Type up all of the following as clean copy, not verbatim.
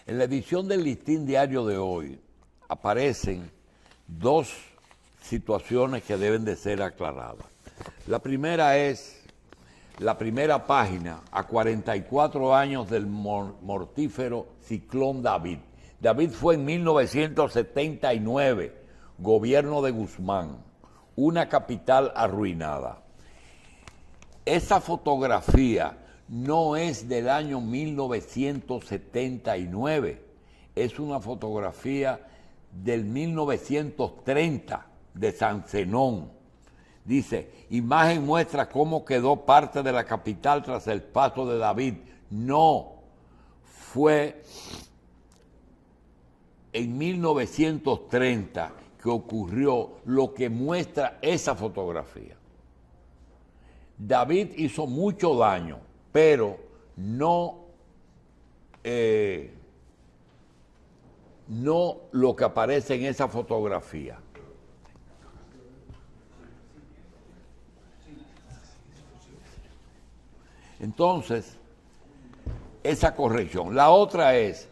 En la edición del Listín Diario de hoy aparecen dos situaciones que deben de ser aclaradas. La primera es la primera página, a 44 años del mortífero ciclón David. David fue en 1979, gobierno de Guzmán, una capital arruinada. Esa fotografía no es del año 1979, es una fotografía del 1930 de San Zenón. Dice, imagen muestra cómo quedó parte de la capital tras el paso de David. No, fue en 1930 que ocurrió lo que muestra esa fotografía. David hizo mucho daño, pero no lo que aparece en esa fotografía. Entonces, esa corrección. La otra es,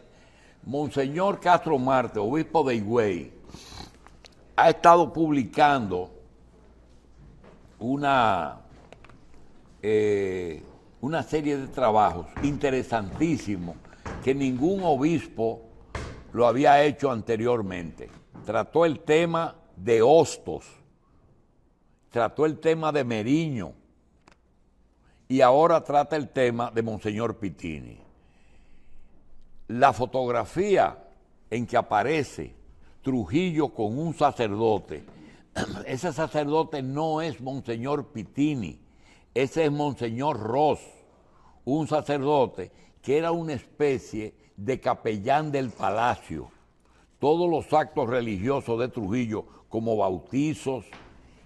Monseñor Castro Marte, obispo de Higüey, ha estado publicando una serie de trabajos interesantísimos que ningún obispo lo había hecho anteriormente. Trató el tema de Hostos, trató el tema de Meriño y ahora trata el tema de Monseñor Pittini. La fotografía en que aparece Trujillo con un sacerdote, ese sacerdote no es Monseñor Pittini, ese es Monseñor Ross, un sacerdote que era una especie de capellán del palacio. Todos los actos religiosos de Trujillo, como bautizos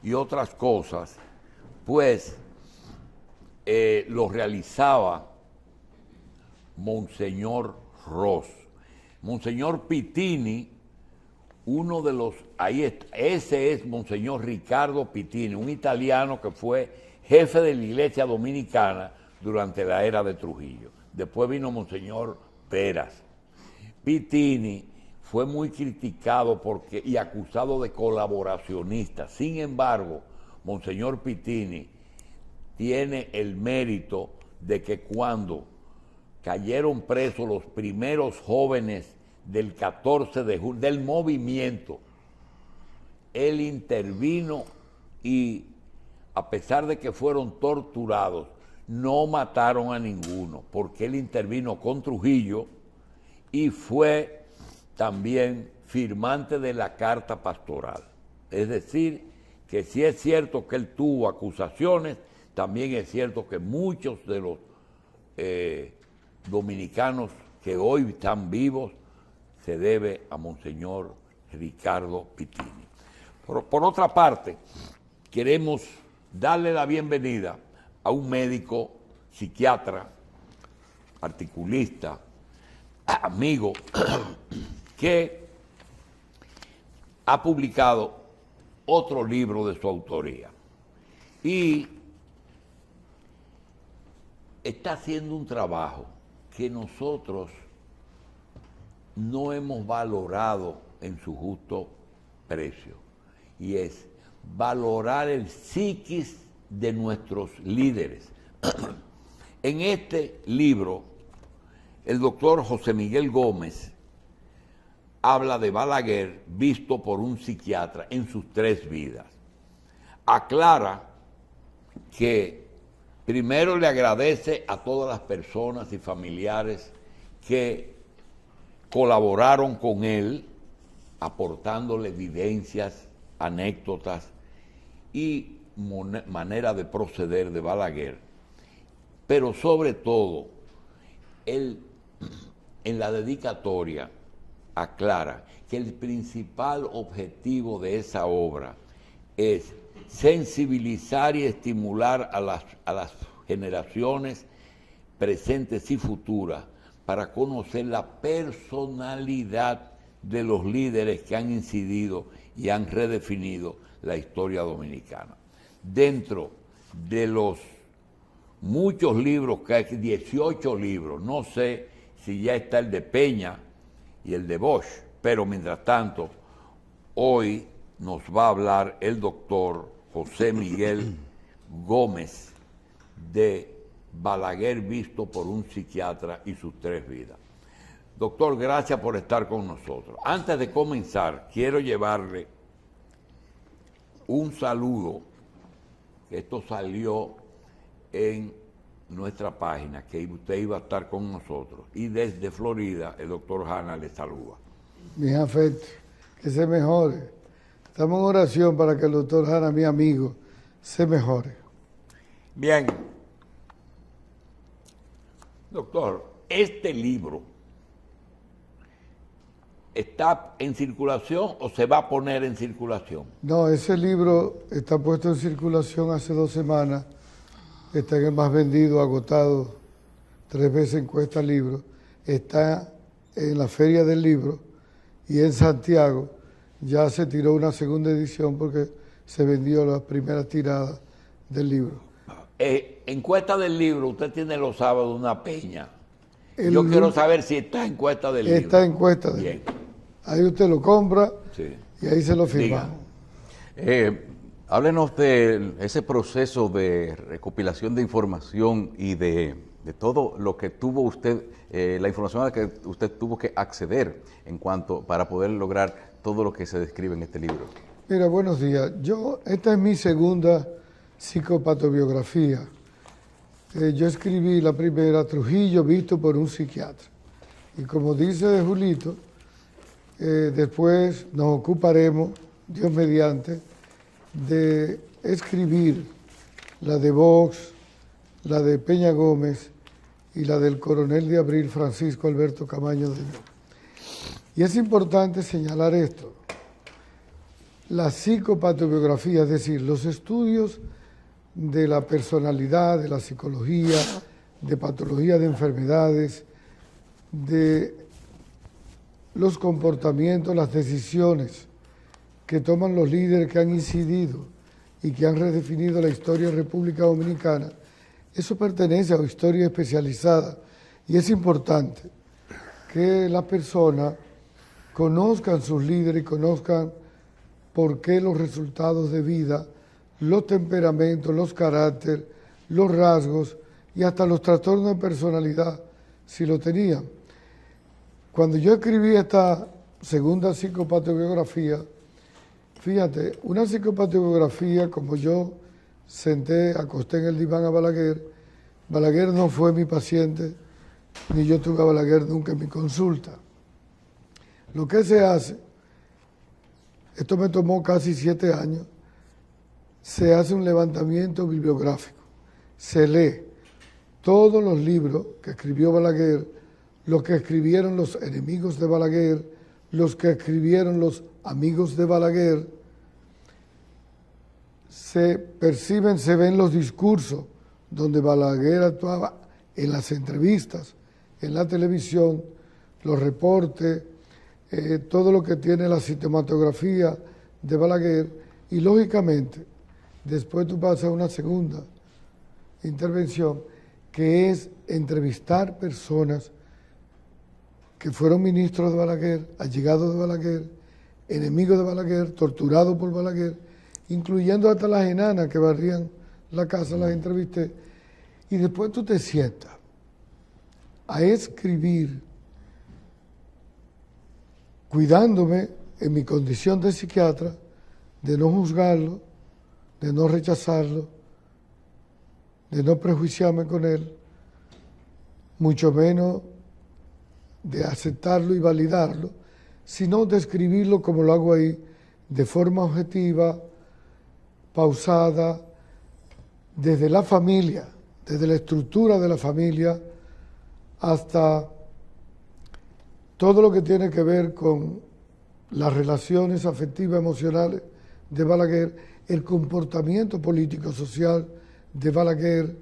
y otras cosas, pues lo realizaba Monseñor Ross. Monseñor Pittini, uno de los, ese es Monseñor Ricardo Pittini, un italiano que fue jefe de la Iglesia Dominicana durante la era de Trujillo. Después vino Monseñor Peras. Pittini fue muy criticado y acusado de colaboracionista. Sin embargo, Monseñor Pittini tiene el mérito de que cuando cayeron presos los primeros jóvenes del 14 de junio, del movimiento, él intervino y a pesar de que fueron torturados, no mataron a ninguno, porque él intervino con Trujillo y fue también firmante de la carta pastoral. Es decir, que si es cierto que él tuvo acusaciones, también es cierto que muchos de los dominicanos que hoy están vivos se debe a Monseñor Ricardo Pittini. Por otra parte, queremos darle la bienvenida a un médico, psiquiatra, articulista, amigo, que ha publicado otro libro de su autoría y está haciendo un trabajo que nosotros no hemos valorado en su justo precio, y es valorar el psiquis de nuestros líderes. En este libro, el doctor José Miguel Gómez habla de Balaguer visto por un psiquiatra en sus 3 vidas. Aclara que primero le agradece a todas las personas y familiares que colaboraron con él, aportándole evidencias, anécdotas y manera de proceder de Balaguer. Pero sobre todo, él en la dedicatoria aclara que el principal objetivo de esa obra es sensibilizar y estimular a las generaciones presentes y futuras para conocer la personalidad de los líderes que han incidido y han redefinido la historia dominicana. Dentro de los muchos libros que hay, 18 libros, no sé si ya está el de Peña, y el de Bosch. Pero mientras tanto, hoy nos va a hablar el doctor José Miguel Gómez de Balaguer visto por un psiquiatra y sus 3 vidas. Doctor, gracias por estar con nosotros. Antes de comenzar, quiero llevarle un saludo, que esto salió en nuestra página, que usted iba a estar con nosotros. Y desde Florida, el doctor Hanna le saluda. Mis afectos, que se mejore. Estamos en oración para que el doctor Hanna, mi amigo, se mejore. Bien. Doctor, este libro ¿está en circulación o se va a poner en circulación? No, ese libro está puesto en circulación hace 2 semanas. Está en el más vendido, agotado, 3 veces en Cuesta Libro. Está en la Feria del Libro y en Santiago ya se tiró una segunda edición porque se vendió la primera tirada del libro. En Cuesta del Libro, usted tiene los sábados una peña. Yo quiero saber si está en Cuesta del Libro. Está en Cuesta del Libro. Ahí usted lo compra, sí, y ahí se lo firmamos. Háblenos de ese proceso de recopilación de información y de todo lo que tuvo usted, la información a la que usted tuvo que acceder para poder lograr todo lo que se describe en este libro. Mira, buenos días. Esta es mi segunda psicopatobiografía. Yo escribí la primera, Trujillo visto por un psiquiatra. Y como dice Julito, después nos ocuparemos, Dios mediante, de escribir la de Vox, la de Peña Gómez y la del coronel de Abril Francisco Alberto Camaño de Dios. Y es importante señalar esto. La psicopatobiografía, es decir, los estudios de la personalidad, de la psicología, de patología de enfermedades, de los comportamientos, las decisiones que toman los líderes que han incidido y que han redefinido la historia de República Dominicana, eso pertenece a una historia especializada y es importante que las personas conozcan sus líderes y conozcan por qué los resultados de vida, los temperamentos, los caracteres, los rasgos y hasta los trastornos de personalidad, si lo tenían. Cuando yo escribí esta segunda psicopatobiografía, fíjate, una psicopatobiografía como yo acosté en el diván a Balaguer. Balaguer no fue mi paciente, ni yo tuve a Balaguer nunca en mi consulta. Lo que se hace, esto me tomó casi 7 años, se hace un levantamiento bibliográfico, se lee todos los libros que escribió Balaguer, los que escribieron los enemigos de Balaguer, los que escribieron los amigos de Balaguer, se perciben, se ven los discursos donde Balaguer actuaba en las entrevistas, en la televisión, los reportes, todo lo que tiene la sintomatografía de Balaguer y lógicamente después tú pasas a una segunda intervención que es entrevistar personas que fueron ministros de Balaguer, allegados de Balaguer, enemigos de Balaguer, torturados por Balaguer, incluyendo hasta las enanas que barrían la casa, las entrevisté. Y después tú te sientas a escribir, cuidándome en mi condición de psiquiatra, de no juzgarlo, de no rechazarlo, de no prejuiciarme con él, mucho menos de aceptarlo y validarlo, sino de escribirlo como lo hago ahí, de forma objetiva, pausada, desde la familia, desde la estructura de la familia, hasta todo lo que tiene que ver con las relaciones afectivas, emocionales de Balaguer, el comportamiento político-social de Balaguer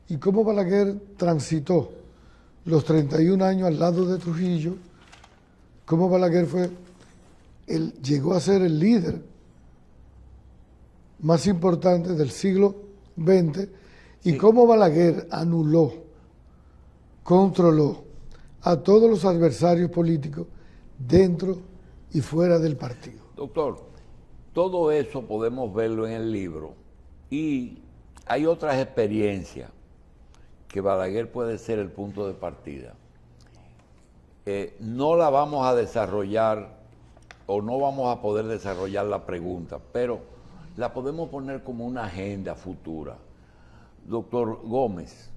y cómo Balaguer transitó los 31 años al lado de Trujillo, cómo Balaguer llegó a ser el líder más importante del siglo XX y cómo Balaguer anuló, controló a todos los adversarios políticos dentro y fuera del partido. Doctor, todo eso podemos verlo en el libro y hay otras experiencias que Balaguer puede ser el punto de partida. No la vamos a desarrollar o no vamos a poder desarrollar la pregunta, pero la podemos poner como una agenda futura. Doctor Gómez,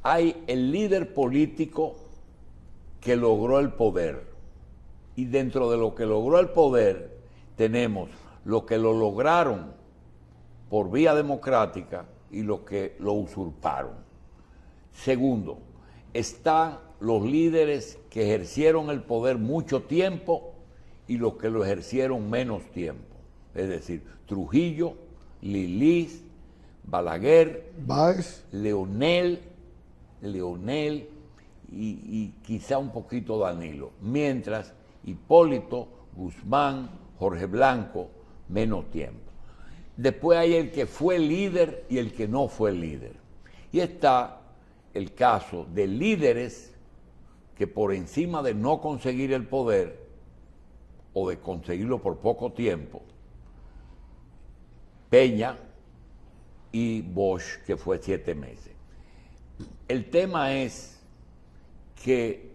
hay el líder político que logró el poder y dentro de lo que logró el poder tenemos los que lo lograron por vía democrática y los que lo usurparon. Segundo, están los líderes que ejercieron el poder mucho tiempo y los que lo ejercieron menos tiempo. Es decir, Trujillo, Lilis, Balaguer, Báez, Leonel y quizá un poquito Danilo. Mientras Hipólito, Guzmán, Jorge Blanco, menos tiempo. Después hay el que fue líder y el que no fue líder. Y está el caso de líderes que por encima de no conseguir el poder o de conseguirlo por poco tiempo, Peña y Bosch, que fue 7 meses. El tema es que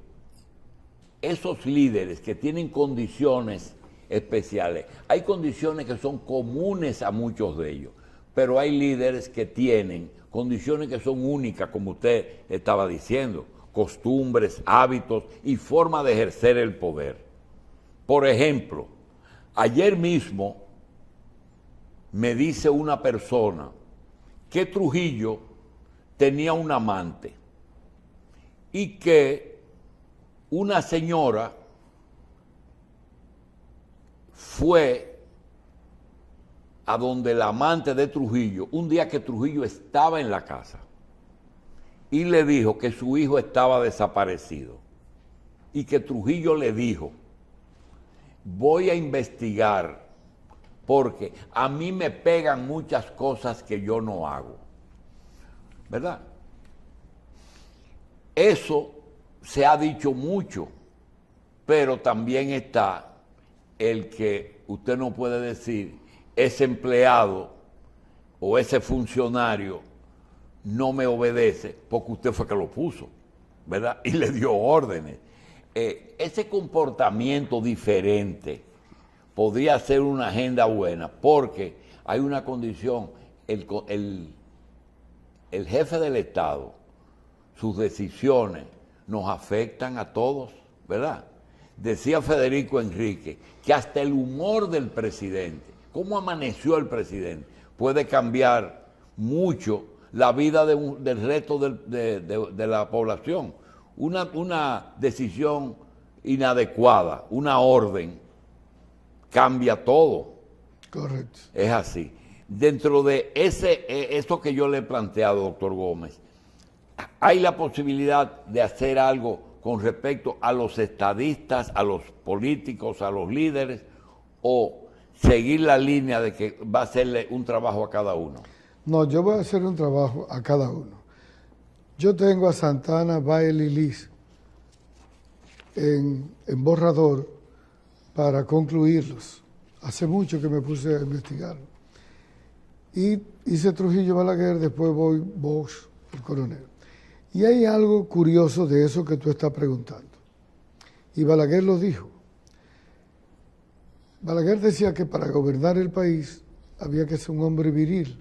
esos líderes que tienen condiciones especiales, hay condiciones que son comunes a muchos de ellos, pero hay líderes que tienen condiciones que son únicas, como usted estaba diciendo, costumbres, hábitos y forma de ejercer el poder. Por ejemplo, ayer mismo me dice una persona que Trujillo tenía un amante y que una señora fue a donde el amante de Trujillo, un día que Trujillo estaba en la casa, y le dijo que su hijo estaba desaparecido. Y que Trujillo le dijo, voy a investigar porque a mí me pegan muchas cosas que yo no hago. ¿Verdad? Eso se ha dicho mucho, pero también está el que usted no puede decir, ese empleado o ese funcionario no me obedece porque usted fue que lo puso, ¿verdad? Y le dio órdenes. Ese comportamiento diferente podría ser una agenda buena porque hay una condición, el jefe del Estado, sus decisiones nos afectan a todos, ¿verdad? Decía Federico Enrique que hasta el humor del presidente, cómo amaneció el presidente, puede cambiar mucho la vida del resto de la población. Una decisión inadecuada, una orden, cambia todo. correcto. Es así. Dentro de eso que yo le he planteado, doctor Gómez, hay la posibilidad de hacer algo con respecto a los estadistas, a los políticos, a los líderes, o seguir la línea de que va a hacerle un trabajo a cada uno. No, yo voy a hacer un trabajo a cada uno. Yo tengo a Santana, Báez y Liz en borrador para concluirlos. Hace mucho que me puse a investigar. Y hice Trujillo, Balaguer, después voy Bosch, el coronel. Y hay algo curioso de eso que tú estás preguntando. Y Balaguer lo dijo. Balaguer decía que para gobernar el país había que ser un hombre viril.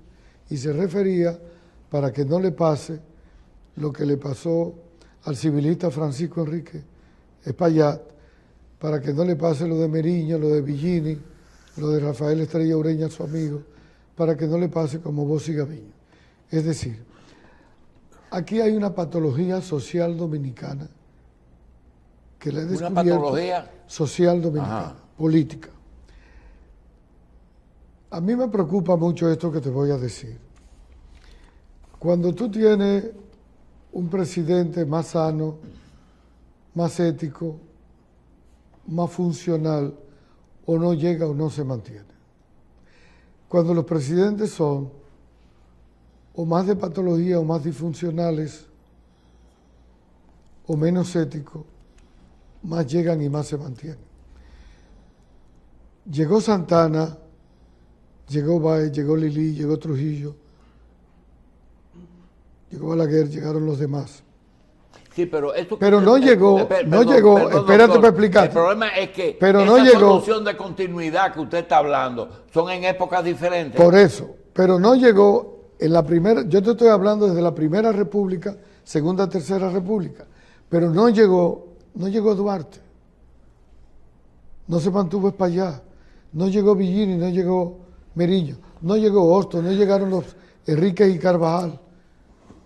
Y se refería para que no le pase lo que le pasó al civilista Francisco Enrique Espaillat, para que no le pase lo de Meriño, lo de Villini, lo de Rafael Estrella Ureña, su amigo, para que no le pase como Bosch y Gaviño. Es decir, aquí hay una patología social dominicana que la he descubierto. ¿Una patología? Social dominicana, Ajá. política. A mí me preocupa mucho esto que te voy a decir. Cuando tú tienes un presidente más sano, más ético, más funcional, o no llega o no se mantiene. Cuando los presidentes son o más de patología o más disfuncionales, o menos éticos, más llegan y más se mantienen. Llegó Santana, llegó Báez, llegó Lili, llegó Trujillo, llegó Balaguer, llegaron los demás. Sí, pero esto Pero no llegó, espérate para explicarte. El problema es que pero no esa llegó, solución de continuidad que usted está hablando son en épocas diferentes. Por eso, pero no llegó en la primera, yo te estoy hablando desde la Primera República, Segunda, Tercera República, pero no llegó Duarte, no se mantuvo Espaillá, no llegó Villini, no llegó Meriño, no llegó Hostos, no llegaron los Enríquez y Carvajal,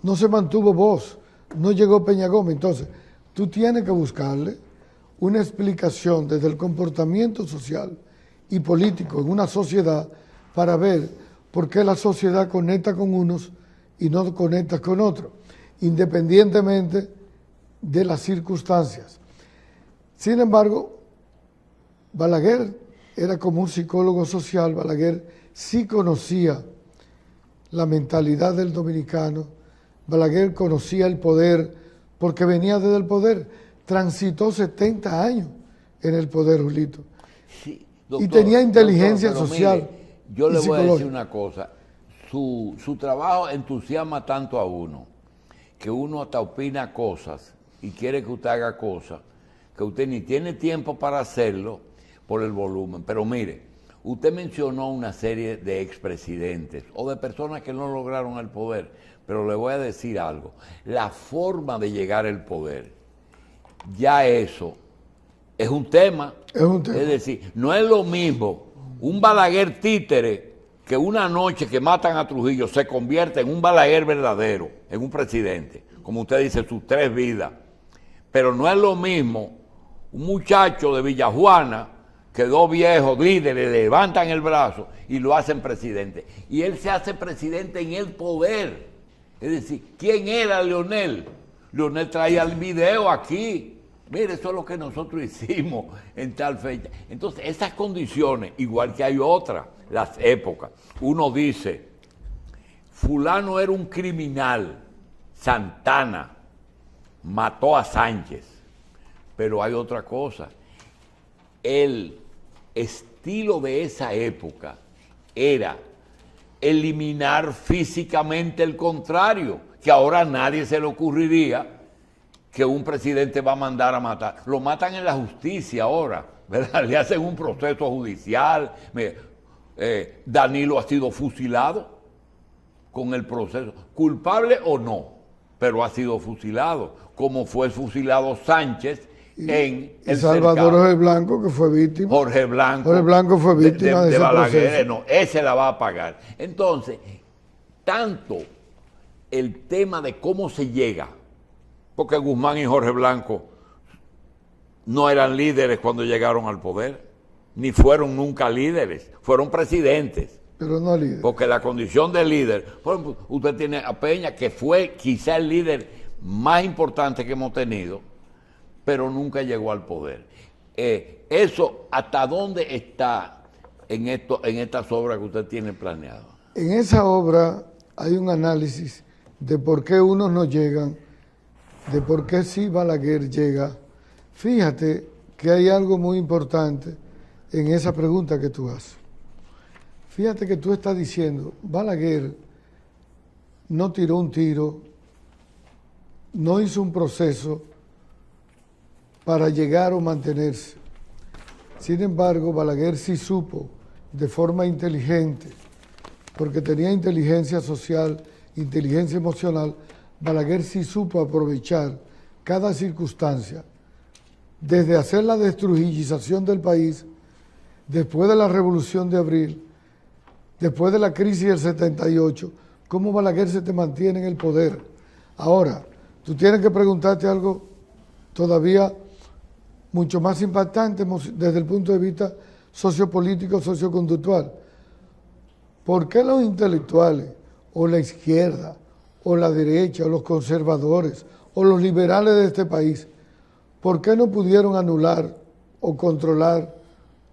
no se mantuvo Bosch, no llegó Peña Gómez. Entonces, tú tienes que buscarle una explicación desde el comportamiento social y político en una sociedad para ver por qué la sociedad conecta con unos y no conecta con otros, independientemente de las circunstancias. Sin embargo, Balaguer era como un psicólogo social. Balaguer sí conocía la mentalidad del dominicano. Balaguer conocía el poder porque venía desde el poder. Transitó 70 años en el poder, Julito. Sí, doctor, y tenía inteligencia pero social. Mire, yo le voy a decir una cosa. Su trabajo entusiasma tanto a uno que uno hasta opina cosas y quiere que usted haga cosas que usted ni tiene tiempo para hacerlo por el volumen. Pero mire, usted mencionó una serie de expresidentes o de personas que no lograron el poder, pero le voy a decir algo. La forma de llegar al poder, ya eso es un tema. Es un tema. Es decir, no es lo mismo un Balaguer títere que una noche que matan a Trujillo se convierte en un Balaguer verdadero, en un presidente, como usted dice, sus 3 vidas. Pero no es lo mismo un muchacho de Villajuana que 2 viejos líderes le levantan el brazo y lo hacen presidente. Y él se hace presidente en el poder. Es decir, ¿quién era Leonel? Leonel traía el video aquí. Mire, eso es lo que nosotros hicimos en tal fecha. Entonces, esas condiciones, igual que hay otras, las épocas. Uno dice, fulano era un criminal, Santana mató a Sánchez. Pero hay otra cosa. El estilo de esa época era eliminar físicamente el contrario, que ahora a nadie se le ocurriría que un presidente va a mandar a matar. Lo matan en la justicia ahora, ¿verdad? Le hacen un proceso judicial. Danilo ha sido fusilado con el proceso, culpable o no, pero ha sido fusilado, como fue fusilado Sánchez en el Salvador Jorge Blanco, que fue víctima. Jorge Blanco fue víctima de ese Balaguer, proceso. no, ese la va a pagar. Entonces, tanto el tema de cómo se llega, porque Guzmán y Jorge Blanco no eran líderes cuando llegaron al poder, ni fueron nunca líderes, fueron presidentes. Pero no líder. Porque la condición de líder, por ejemplo, usted tiene a Peña, que fue quizá el líder más importante que hemos tenido, pero nunca llegó al poder. Eso, ¿hasta dónde está en estas obras que usted tiene planeado? En esa obra hay un análisis de por qué unos no llegan, de por qué sí Balaguer llega. Fíjate que hay algo muy importante en esa pregunta que tú haces. Fíjate que tú estás diciendo, Balaguer no tiró un tiro, no hizo un proceso para llegar o mantenerse. Sin embargo, Balaguer sí supo de forma inteligente, porque tenía inteligencia social, inteligencia emocional. Balaguer sí supo aprovechar cada circunstancia, desde hacer la destrujillización del país, después de la Revolución de Abril, después de la crisis del 78, cómo Balaguer se te mantiene en el poder. Ahora, tú tienes que preguntarte algo todavía mucho más impactante desde el punto de vista sociopolítico, socioconductual. ¿Por qué los intelectuales, o la izquierda, o la derecha, o los conservadores, o los liberales de este país, por qué no pudieron anular o controlar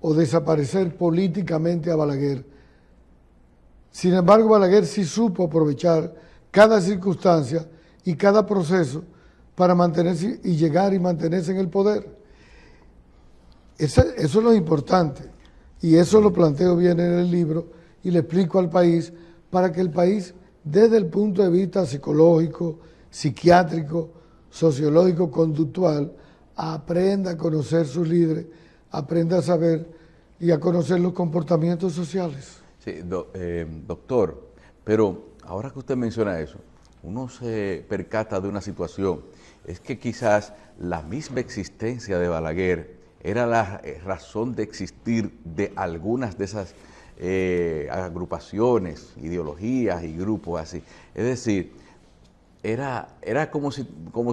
o desaparecer políticamente a Balaguer? Sin embargo, Balaguer sí supo aprovechar cada circunstancia y cada proceso para mantenerse y llegar y mantenerse en el poder. Eso es lo importante. Y eso lo planteo bien en el libro y le explico al país para que el país, desde el punto de vista psicológico, psiquiátrico, sociológico, conductual, aprenda a conocer sus líderes, aprenda a saber y a conocer los comportamientos sociales. Sí, doctor, pero ahora que usted menciona eso, uno se percata de una situación, es que quizás la misma existencia de Balaguer era la razón de existir de algunas de esas agrupaciones, ideologías y grupos así. Es decir, era como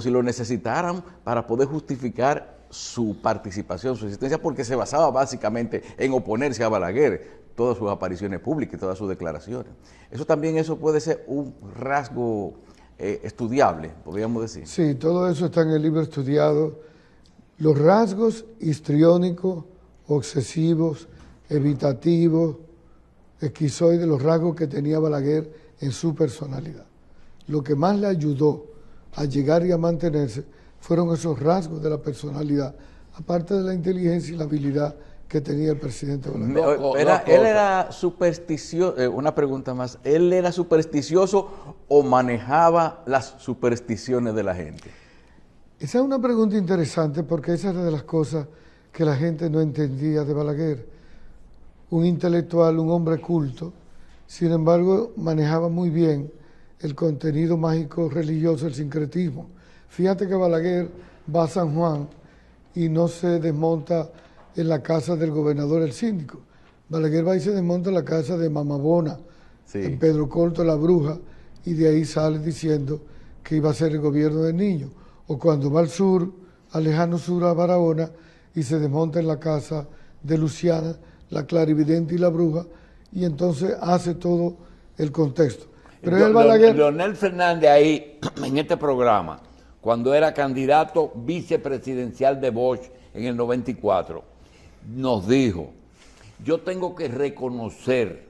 si lo necesitaran para poder justificar su participación, su existencia, porque se basaba básicamente en oponerse a Balaguer, todas sus apariciones públicas y todas sus declaraciones. Eso puede ser un rasgo estudiable, podríamos decir. Sí, todo eso está en el libro estudiado. Los rasgos histriónicos, obsesivos, evitativos, esquizoides, los rasgos que tenía Balaguer en su personalidad. Lo que más le ayudó a llegar y a mantenerse fueron esos rasgos de la personalidad, aparte de la inteligencia y la habilidad que tenía el presidente Balaguer. Él era supersticioso, una pregunta más, ¿él era supersticioso o manejaba las supersticiones de la gente? Esa es una pregunta interesante porque esa era de las cosas que la gente no entendía de Balaguer. Un intelectual, un hombre culto, sin embargo manejaba muy bien el contenido mágico religioso, el sincretismo. Fíjate que Balaguer va a San Juan y no se desmonta en la casa del gobernador, el síndico. Balaguer va y se desmonta en la casa de Mamabona, sí, en Pedro Corto, la Bruja, y de ahí sale diciendo que iba a ser el gobierno del niño. O cuando va al sur, al lejano sur, a Barahona, y se desmonta en la casa de Luciana, la clarividente y la bruja, y entonces hace todo el contexto. Pero el Balaguer... Leonel Fernández ahí, en este programa, cuando era candidato vicepresidencial de Bosch en el 94, nos dijo, yo tengo que reconocer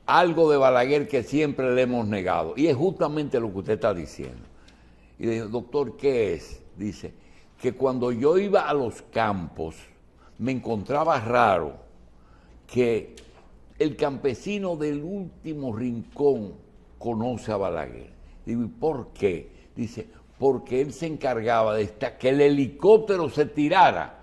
algo de Balaguer que siempre le hemos negado, y es justamente lo que usted está diciendo. Y le dijo, doctor, ¿qué es? Dice, que cuando yo iba a los campos, me encontraba raro que el campesino del último rincón conoce a Balaguer. Digo, ¿y por qué? Dice, porque él se encargaba de que el helicóptero se tirara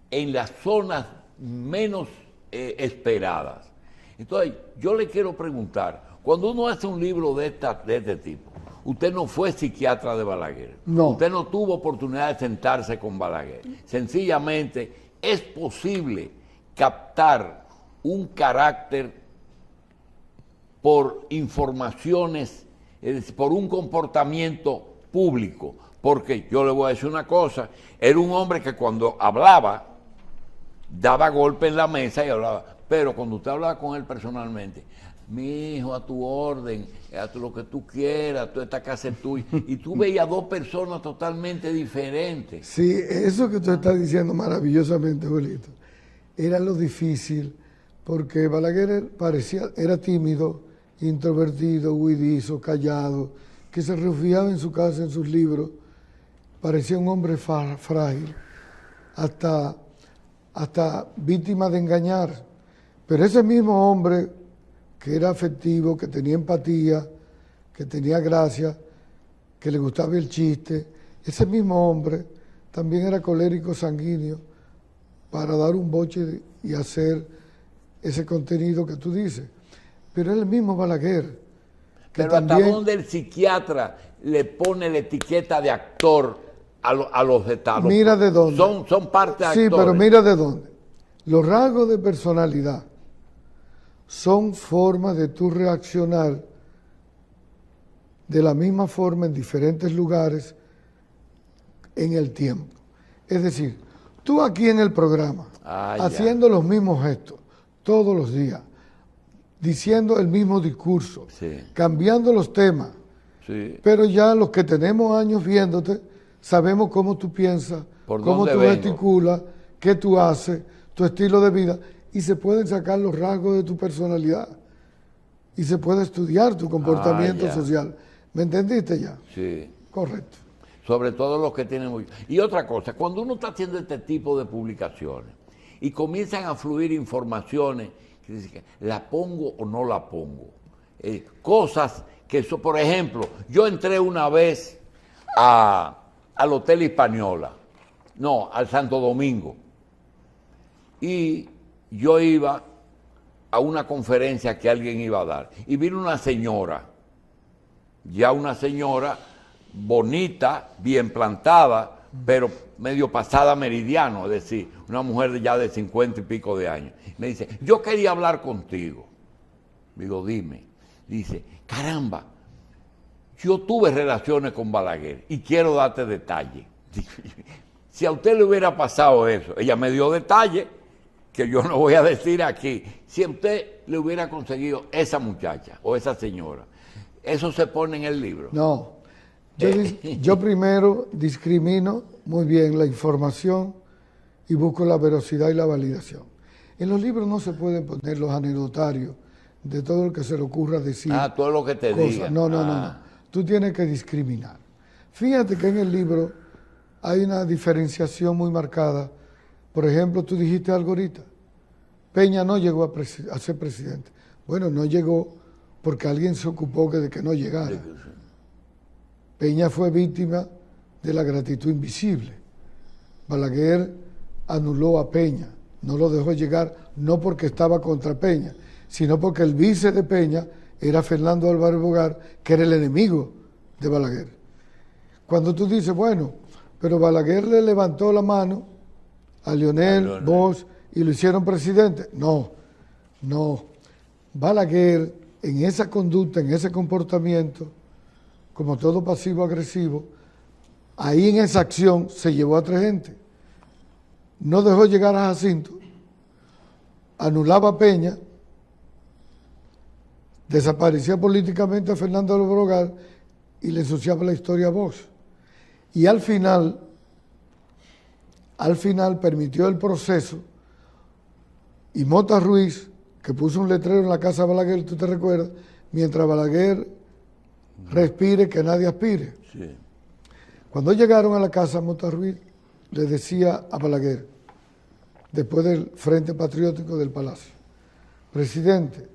en las zonas menos esperadas. Entonces, yo le quiero preguntar, cuando uno hace un libro de este tipo, usted no fue psiquiatra de Balaguer, no. Usted no tuvo oportunidad de sentarse con Balaguer. Sencillamente, es posible captar un carácter por informaciones, es decir, por un comportamiento público. Porque yo le voy a decir una cosa, era un hombre que cuando hablaba, daba golpe en la mesa y hablaba, pero cuando usted hablaba con él personalmente, mi hijo, a tu orden, haz lo que tú quieras, esta casa es tuya, y tú veías dos personas totalmente diferentes. Sí, eso que usted está diciendo maravillosamente, Julito, era lo difícil, porque Balaguer era tímido, introvertido, huidizo, callado, que se refugiaba en su casa, en sus libros, parecía un hombre frágil, hasta víctima de engañar. Pero ese mismo hombre que era afectivo, que tenía empatía, que tenía gracia, que le gustaba el chiste, ese mismo hombre también era colérico sanguíneo para dar un boche y hacer ese contenido que tú dices. Pero es el mismo Balaguer. Pero también, ¿hasta dónde el psiquiatra le pone la etiqueta de actor a los estados? Mira de dónde. Son parte de actores. Sí, pero mira de dónde. Los rasgos de personalidad son formas de tú reaccionar de la misma forma en diferentes lugares en el tiempo. Es decir, tú aquí en el programa, haciendo los mismos gestos todos los días, diciendo el mismo discurso, sí, cambiando los temas, sí, pero ya los que tenemos años viéndote, sabemos cómo tú piensas, cómo tú gesticulas, qué tú haces, tu estilo de vida, y se pueden sacar los rasgos de tu personalidad y se puede estudiar tu comportamiento social. ¿Me entendiste ya? Sí. Correcto. sobre todo los que tienen mucho. Y otra cosa, cuando uno está haciendo este tipo de publicaciones y comienzan a fluir informaciones, que dicen, ¿la pongo o no la pongo? Cosas que eso, por ejemplo, yo entré una vez al Hotel Hispaniola, no, al Santo Domingo, y yo iba a una conferencia que alguien iba a dar, y vino una señora, ya una señora bonita, bien plantada, pero medio pasada meridiano, es decir, una mujer ya de 50 y pico de años. Me dice, yo quería hablar contigo. Digo, dime. Dice, caramba, yo tuve relaciones con Balaguer y quiero darte detalles. Si a usted le hubiera pasado eso, ella me dio detalles que yo no voy a decir aquí. Si a usted le hubiera conseguido esa muchacha o esa señora, ¿eso se pone en el libro? No. Yo primero discrimino muy bien la información y busco la veracidad y la validación. En los libros no se pueden poner los anecdotarios de todo lo que se le ocurra decir. Todo lo que te diga. No. Tú tienes que discriminar. Fíjate que en el libro hay una diferenciación muy marcada. Por ejemplo, tú dijiste algo ahorita. Peña no llegó a ser presidente. Bueno, no llegó porque alguien se ocupó de que no llegara. Peña fue víctima de la gratitud invisible. Balaguer anuló a Peña, no lo dejó llegar, no porque estaba contra Peña, sino porque el vice de Peña era Fernando Álvarez Bogar, que era el enemigo de Balaguer. Cuando tú dices, bueno, pero Balaguer le levantó la mano a Leonel, Bosch, y lo hicieron presidente. No. Balaguer, en esa conducta, en ese comportamiento, como todo pasivo-agresivo, ahí en esa acción se llevó a 3 gente. No dejó llegar a Jacinto, anulaba a Peña, desaparecía políticamente a Fernando Álvarez Bogar y le ensuciaba la historia a Bosch. Y al final permitió el proceso y Mota Ruiz, que puso un letrero en la casa de Balaguer, tú te recuerdas, mientras Balaguer respire, que nadie aspire. Sí. Cuando llegaron a la casa, Mota Ruiz le decía a Balaguer, después del Frente Patriótico del Palacio, presidente,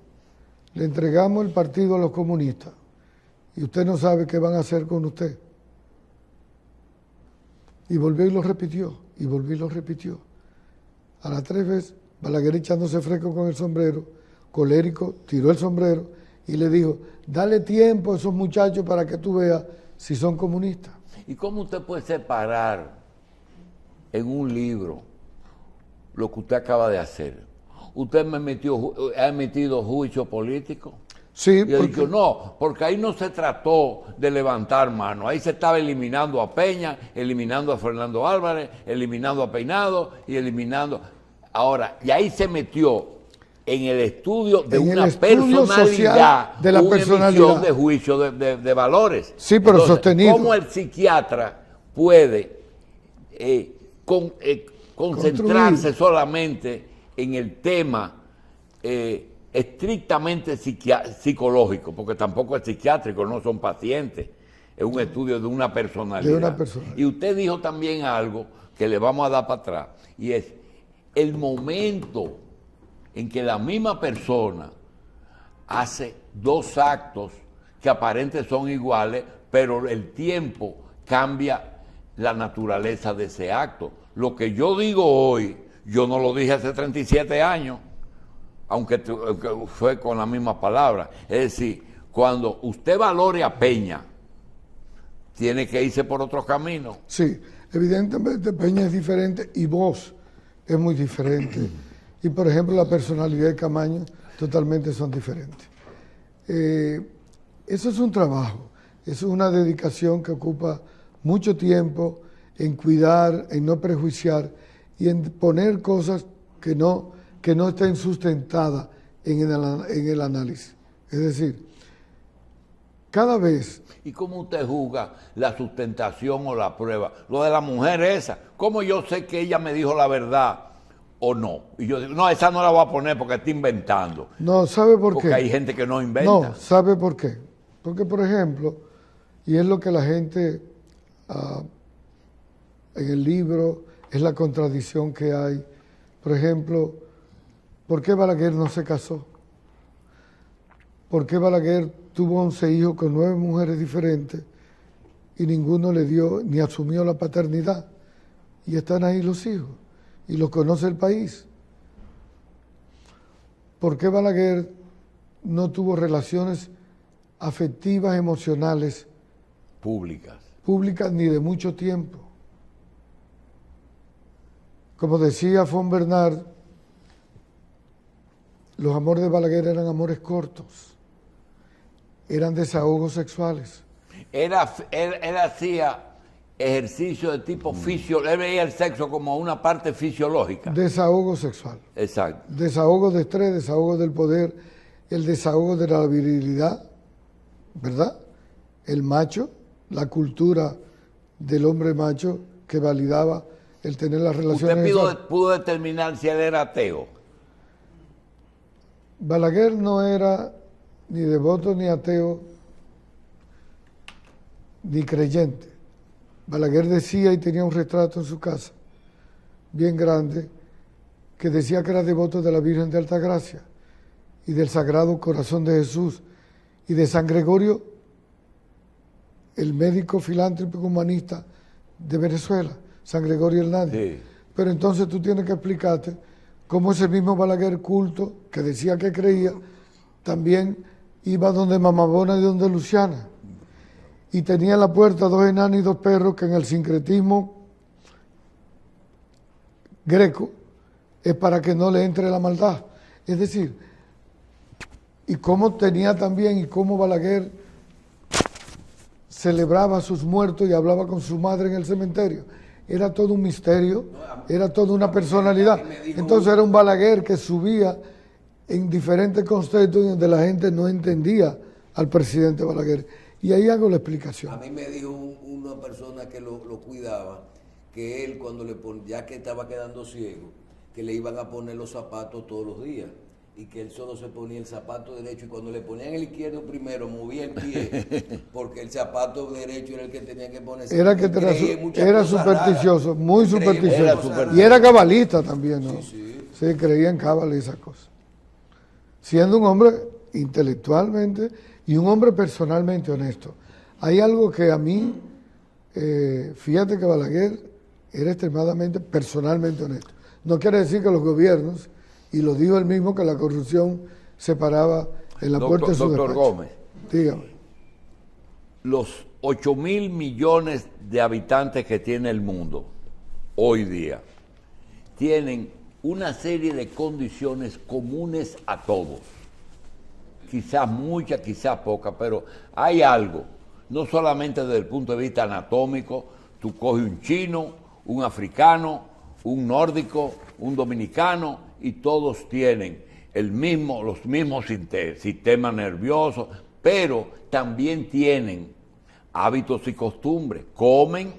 le entregamos el partido a los comunistas y usted no sabe qué van a hacer con usted. Y volvió y lo repitió, A las 3 veces, Balaguer echándose fresco con el sombrero, colérico, tiró el sombrero y le dijo, dale tiempo a esos muchachos para que tú veas si son comunistas. ¿Y cómo usted puede separar en un libro lo que usted acaba de hacer? ¿Usted ha emitido juicio político? Sí, y he dicho, no, porque ahí no se trató de levantar mano, ahí se estaba eliminando a Peña, eliminando a Fernando Álvarez, eliminando a Peinado y eliminando... Ahora, y ahí se metió en el estudio de una personalidad, de la personalidad de juicio de valores. Sí, pero entonces, sostenido. ¿cómo el psiquiatra puede concentrarse solamente en el tema estrictamente psicológico? Porque tampoco es psiquiátrico, no son pacientes, es un estudio de una personalidad. Y usted dijo también algo que le vamos a dar para atrás, y es el momento en que la misma persona hace 2 actos que aparentemente son iguales, pero el tiempo cambia la naturaleza de ese acto. Lo que yo digo hoy, yo no lo dije hace 37 años, aunque fue con la misma palabra. Es decir, cuando usted valore a Peña, tiene que irse por otro camino. Sí, evidentemente Peña es diferente y vos es muy diferente. Y por ejemplo la personalidad de Camaño totalmente son diferentes. Eso es un trabajo, eso es una dedicación que ocupa mucho tiempo en cuidar, en no prejuiciar y en poner cosas que no estén sustentadas en el análisis. Es decir, cada vez... ¿Y cómo usted juzga la sustentación o la prueba? Lo de la mujer esa, ¿cómo yo sé que ella me dijo la verdad o no? Y yo digo, no, esa no la voy a poner porque está inventando. No, ¿sabe por qué? Porque hay gente que no inventa. No, ¿sabe por qué? Porque, por ejemplo, y es lo que la gente en el libro, es la contradicción que hay. Por ejemplo, ¿por qué Balaguer no se casó? ¿Por qué Balaguer tuvo 11 hijos con 9 mujeres diferentes y ninguno le dio ni asumió la paternidad? Y están ahí los hijos y los conoce el país. ¿Por qué Balaguer no tuvo relaciones afectivas, emocionales, públicas ni de mucho tiempo? Como decía von Bernard, los amores de Balaguer eran amores cortos, eran desahogos sexuales. Él hacía ejercicio de tipo fisiológico, él veía el sexo como una parte fisiológica. Desahogo sexual. Exacto. Desahogo de estrés, desahogo del poder, el desahogo de la virilidad, ¿verdad? El macho, la cultura del hombre macho que validaba el tener las relaciones. ¿Usted pudo determinar si él era ateo? Balaguer no era ni devoto, ni ateo, ni creyente. Balaguer decía, y tenía un retrato en su casa, bien grande, que decía que era devoto de la Virgen de Altagracia y del Sagrado Corazón de Jesús y de San Gregorio, el médico filántropo humanista de Venezuela, San Gregorio el Nadie. Sí. Pero entonces tú tienes que explicarte cómo ese mismo Balaguer culto, que decía que creía, también iba donde Mamabona y donde Luciana. Y tenía en la puerta 2 enanos y 2 perros que en el sincretismo greco es para que no le entre la maldad. Es decir, y cómo tenía también, y cómo Balaguer celebraba a sus muertos y hablaba con su madre en el cementerio. Era todo un misterio, era toda una personalidad. Entonces era un Balaguer que subía en diferentes contextos donde la gente no entendía al presidente Balaguer. Y ahí hago la explicación. A mí me dijo una persona que lo cuidaba, que él cuando ya que estaba quedando ciego, que le iban a poner los zapatos todos los días y que él solo se ponía el zapato derecho y cuando le ponían el izquierdo primero movía el pie porque el zapato derecho era el que tenía que ponerse. Era que era supersticioso, raras. muy supersticioso. Y era cabalista también, ¿no? Sí, creía en cábala y esas cosas. Siendo un hombre intelectualmente y un hombre personalmente honesto. Hay algo que a mí, fíjate que Balaguer era extremadamente personalmente honesto. No quiere decir que los gobiernos, y lo dijo él mismo, que la corrupción se paraba en la puerta de su despacho. Doctor Gómez, dígame. Los 8.000 millones de habitantes que tiene el mundo hoy día tienen una serie de condiciones comunes a todos. Quizás muchas, quizás pocas, pero hay algo, no solamente desde el punto de vista anatómico. Tú coges un chino, un africano, un nórdico, un dominicano, y todos tienen los mismos sistemas nerviosos, pero también tienen hábitos y costumbres, comen,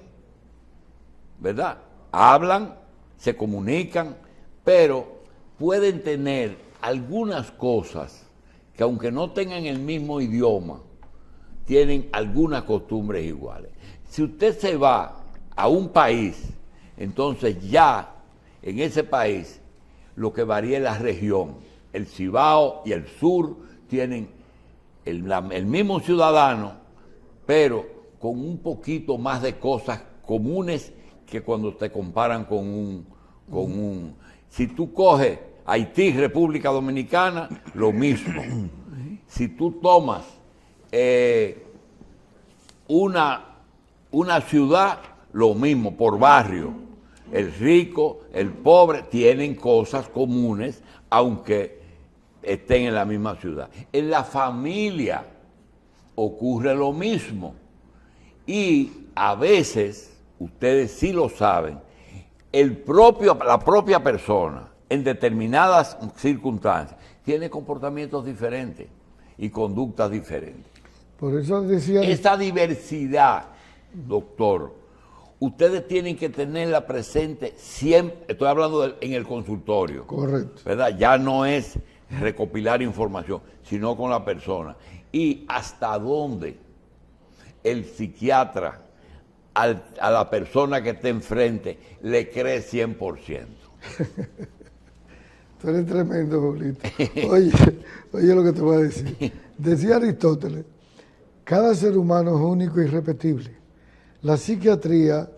¿verdad? Hablan, se comunican, pero pueden tener algunas cosas que aunque no tengan el mismo idioma, tienen algunas costumbres iguales. Si usted se va a un país, entonces ya en ese país lo que varía es la región. El Cibao y el sur tienen el mismo ciudadano, pero con un poquito más de cosas comunes que cuando te comparan con un... Si tú coges Haití, República Dominicana, lo mismo. Si tú tomas una ciudad, lo mismo, por barrio. El rico, el pobre, tienen cosas comunes, aunque estén en la misma ciudad. En la familia ocurre lo mismo. Y a veces, ustedes sí lo saben, la propia persona, en determinadas circunstancias, tiene comportamientos diferentes y conductas diferentes. Por eso decía... Esa diversidad, doctor, ustedes tienen que tenerla presente siempre. Estoy hablando en el consultorio. Correcto. ¿Verdad? Ya no es recopilar información, sino con la persona. Y hasta dónde el psiquiatra a la persona que está enfrente le cree 100%. Tú eres tremendo, Julito. Oye lo que te voy a decir. Decía Aristóteles, cada ser humano es único e irrepetible. La psiquiatría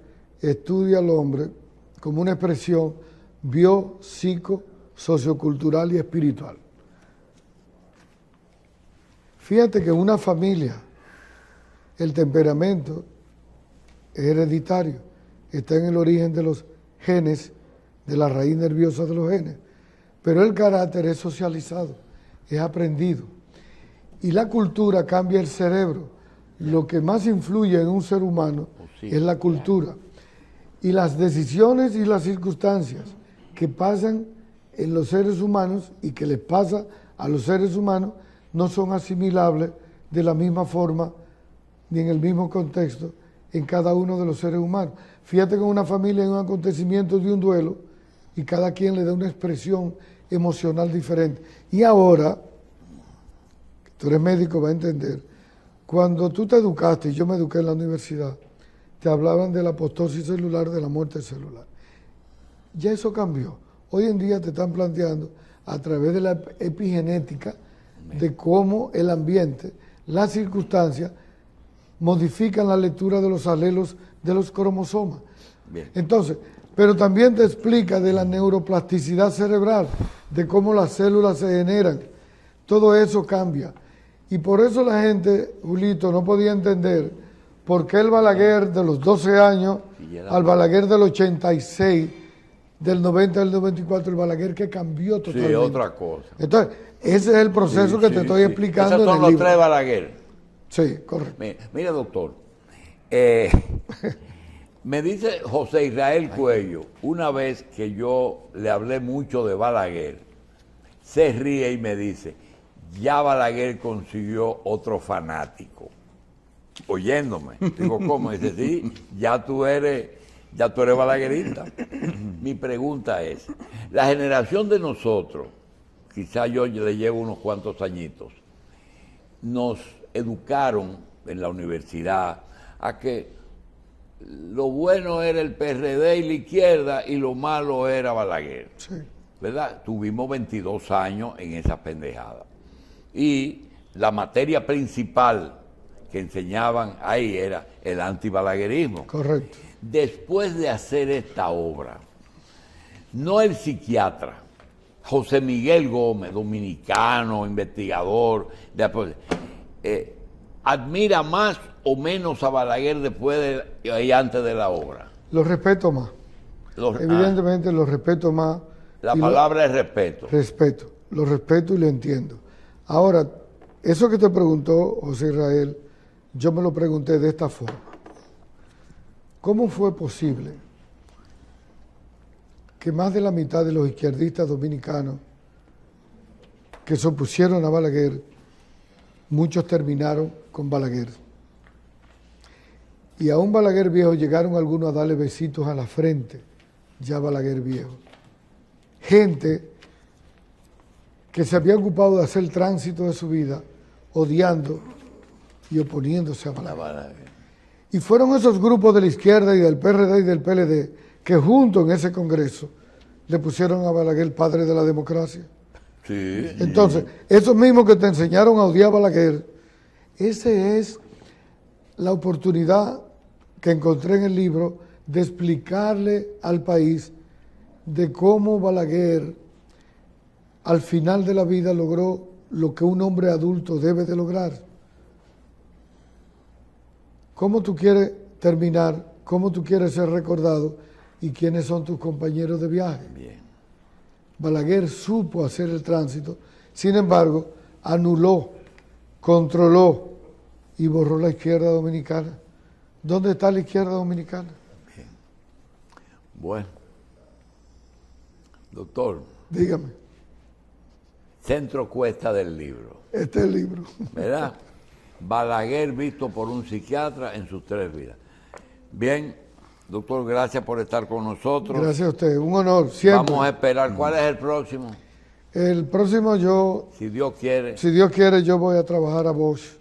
estudia al hombre como una expresión bio-psico, sociocultural y espiritual. Fíjate que en una familia el temperamento es hereditario, está en el origen de los genes, de la raíz nerviosa de los genes, pero el carácter es socializado, es aprendido. Y la cultura cambia el cerebro. Lo que más influye en un ser humano es la cultura. Y las decisiones y las circunstancias que pasan en los seres humanos y que les pasa a los seres humanos no son asimilables de la misma forma ni en el mismo contexto en cada uno de los seres humanos. Fíjate que en una familia hay un acontecimiento de un duelo y cada quien le da una expresión emocional diferente. Y ahora, que tú eres médico, va a entender, cuando tú te educaste, y yo me eduqué en la universidad, te hablaban de la apoptosis celular, de la muerte celular. Ya eso cambió. Hoy en día te están planteando, a través de la epigenética, de cómo el ambiente, las circunstancias, modifican la lectura de los alelos de los cromosomas. Bien. Entonces, pero también te explica de la neuroplasticidad cerebral, de cómo las células se generan. Todo eso cambia. Y por eso la gente, Julito, no podía entender por qué el Balaguer de los 12 años al Balaguer del 86, del 90 al 94, el Balaguer que cambió totalmente. Sí, otra cosa. Entonces, ese es el proceso que te estoy explicando Esos en son el los libro. tres Balaguer. Sí, correcto. Mira, doctor, me dice José Israel Cuello, una vez que yo le hablé mucho de Balaguer, se ríe y me dice, ya Balaguer consiguió otro fanático. Oyéndome. Digo, ¿cómo? Dice, sí, ya tú eres balaguerista. Mi pregunta es, la generación de nosotros, quizá yo le llevo unos cuantos añitos, nos educaron en la universidad a que lo bueno era el PRD y la izquierda y lo malo era Balaguer. Sí. ¿Verdad? Tuvimos 22 años en esa pendejada. Y la materia principal que enseñaban ahí era el antibalaguerismo. Correcto. Después de hacer esta obra, no el psiquiatra, José Miguel Gómez, dominicano, investigador, admira más o menos a Balaguer después y antes de la obra. Lo respeto más. Evidentemente lo respeto más. La palabra es respeto. Respeto. Lo respeto y lo entiendo. Ahora, eso que te preguntó José Israel, yo me lo pregunté de esta forma. ¿Cómo fue posible que más de la mitad de los izquierdistas dominicanos que se opusieron a Balaguer, muchos terminaron con Balaguer? Y a un Balaguer viejo llegaron algunos a darle besitos a la frente, ya Balaguer viejo. Gente que se había ocupado de hacer el tránsito de su vida odiando y oponiéndose a Balaguer. Y fueron esos grupos de la izquierda y del PRD y del PLD que juntos en ese congreso le pusieron a Balaguer padre de la democracia. Sí. Entonces, esos mismos que te enseñaron a odiar a Balaguer, esa es la oportunidad que encontré en el libro de explicarle al país de cómo Balaguer al final de la vida logró lo que un hombre adulto debe de lograr. ¿Cómo tú quieres terminar? ¿Cómo tú quieres ser recordado? ¿Y quiénes son tus compañeros de viaje? Bien. Balaguer supo hacer el tránsito, sin embargo, anuló, controló y borró la izquierda dominicana. ¿Dónde está la izquierda dominicana? Bien. Bueno. Doctor. Dígame. Centro Cuesta del libro. Este es el libro. ¿Verdad? Balaguer visto por un psiquiatra en sus 3 vidas. Bien, doctor, gracias por estar con nosotros. Gracias a usted, un honor, siempre. Vamos a esperar. ¿Cuál es el próximo? El próximo Si Dios quiere. si Dios quiere, yo voy a trabajar a Bosch,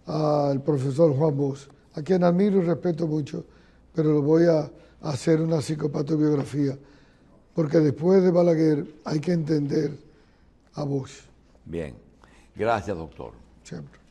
al profesor Juan Bosch, a quien admiro y respeto mucho, pero lo voy a hacer una psicopatobiografía, porque después de Balaguer hay que entender a Bosch. Bien. Gracias, doctor. Siempre.